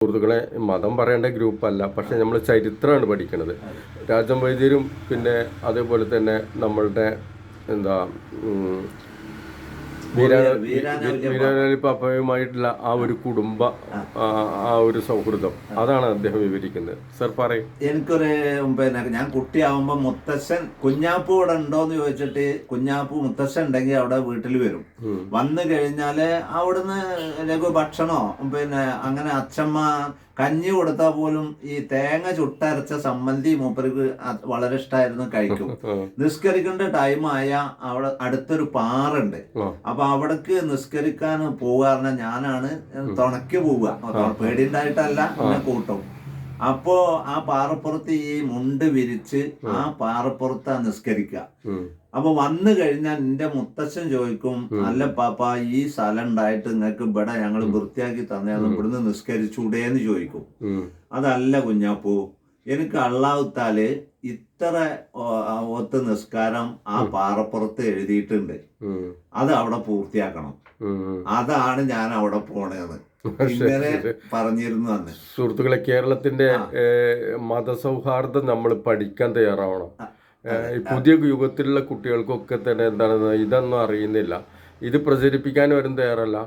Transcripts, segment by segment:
സുഹൃത്തുക്കളെ, മതം പറയേണ്ട ഗ്രൂപ്പല്ല, പക്ഷെ നമ്മൾ ചരിത്രമാണ് പഠിക്കുന്നത്. രാജൻ വൈദ്യരും പിന്നെ അതേപോലെ തന്നെ നമ്മളുടെ എന്താ വീരാനാലി പാപ്പയുമായിട്ടുള്ള ആ ഒരു കുടുംബ ആ ഒരു സൗഹൃദം, അതാണ് അദ്ദേഹം വിവരിക്കുന്നത്. സർ പറയും. എനിക്കൊരു ഞാൻ കുട്ടിയാവുമ്പോ മുത്തശ്ശൻ കുഞ്ഞാപ്പൂ ഇവിടെ ഉണ്ടോന്ന് ചോദിച്ചിട്ട് കുഞ്ഞാപ്പൂ മുത്തശ്ശൻ ഉണ്ടെങ്കിൽ അവിടെ വീട്ടിൽ വരും. വന്നു കഴിഞ്ഞാല് അവിടുന്ന് ലഘു ഭക്ഷണോ അങ്ങനെ അച്ഛമ്മ കഞ്ഞി കൊടുത്താൽ പോലും ഈ തേങ്ങ ചുട്ടരച്ച സമ്മന്തി മൂപ്പർക്ക് വളരെ ഇഷ്ടമായിരുന്നു, കഴിക്കും. നിസ്കരിക്കേണ്ട ടൈമായ അവിടെ അടുത്തൊരു പാറുണ്ട്. അപ്പൊ അവിടേക്ക് നിസ്കരിക്കാൻ പോകാറുണ്ട്. ഞാനാണ് തുണയ്ക്ക് പോവുക, പേടിണ്ടായിട്ടല്ല, എന്നെ കൂട്ടും. അപ്പോ ആ പാറപ്പുറത്ത് ഈ മുണ്ട് വിരിച്ച് ആ പാറപ്പുറത്താ നിസ്കരിക്കുക. അപ്പൊ വന്നു കഴിഞ്ഞാൽ എന്റെ മുത്തച്ഛൻ ചോദിക്കും, അല്ല പാപ്പ, ഈ സ്ഥലം ഉണ്ടായിട്ട് നിങ്ങൾക്ക് ഇവിടെ ഞങ്ങൾ വൃത്തിയാക്കി തന്നെയാണ്, ഇവിടുന്ന് നിസ്കരിച്ചൂടേന്ന് ചോദിക്കും. അതല്ല കുഞ്ഞാപ്പൂ, എനിക്ക് അള്ളാഹുത്താല് ഇത്ര ഒത്ത് നിസ്കാരം ആ പാറപ്പുറത്ത് എഴുതിയിട്ടുണ്ട്, അത് അവിടെ പൂർത്തിയാക്കണം, അതാണ് ഞാൻ അവിടെ പോണേന്ന് ഇങ്ങനെ പറഞ്ഞിരുന്നു അന്ന്. സുഹൃത്തുക്കളെ, കേരളത്തിന്റെ മതസൗഹാർദ്ദം നമ്മൾ പഠിക്കാൻ തയ്യാറാവണം. പുതിയ യുഗത്തിലുള്ള കുട്ടികൾക്കൊക്കെ തന്നെ എന്താണെന്ന് ഇതൊന്നും അറിയുന്നില്ല. ഇത് പ്രചരിപ്പിക്കാൻ വരും തയ്യാറല്ല.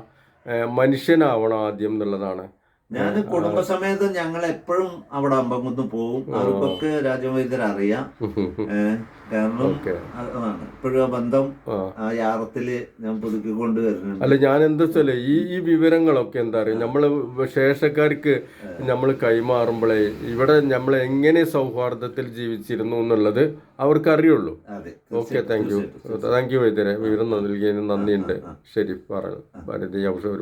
മനുഷ്യനാവണം ആദ്യം എന്നുള്ളതാണ്. ഞാൻ കുടുംബസമേതം ഞങ്ങൾ എപ്പോഴും അവിടെ അമ്പകുന്ന് പോകും. അവർക്കൊക്കെ രാജവൈദ്യർ അറിയാം. കാരണം ഇപ്പോഴും ആ ബന്ധം ആ യാത്രത്തില് ഞാൻ പുതുക്കിക്കൊണ്ട് വരുന്നുണ്ട്. അല്ല, ഞാൻ എന്താ വെച്ചാല് ഈ വിവരങ്ങളൊക്കെ എന്താ പറയുക, നമ്മള് ശേഷക്കാർക്ക് നമ്മൾ കൈമാറുമ്പോഴേ ഇവിടെ നമ്മൾ എങ്ങനെ സൗഹാർദ്ദത്തിൽ ജീവിച്ചിരുന്നു എന്നുള്ളത് അവർക്ക് അറിയുള്ളൂ. ഓക്കെ, താങ്ക് യു വൈദ്യരെ, വിവരം നൽകിയതിന് നന്ദിയുണ്ട്. ശരി, പറഞ്ഞു ഭാരതീയ ഔഷധ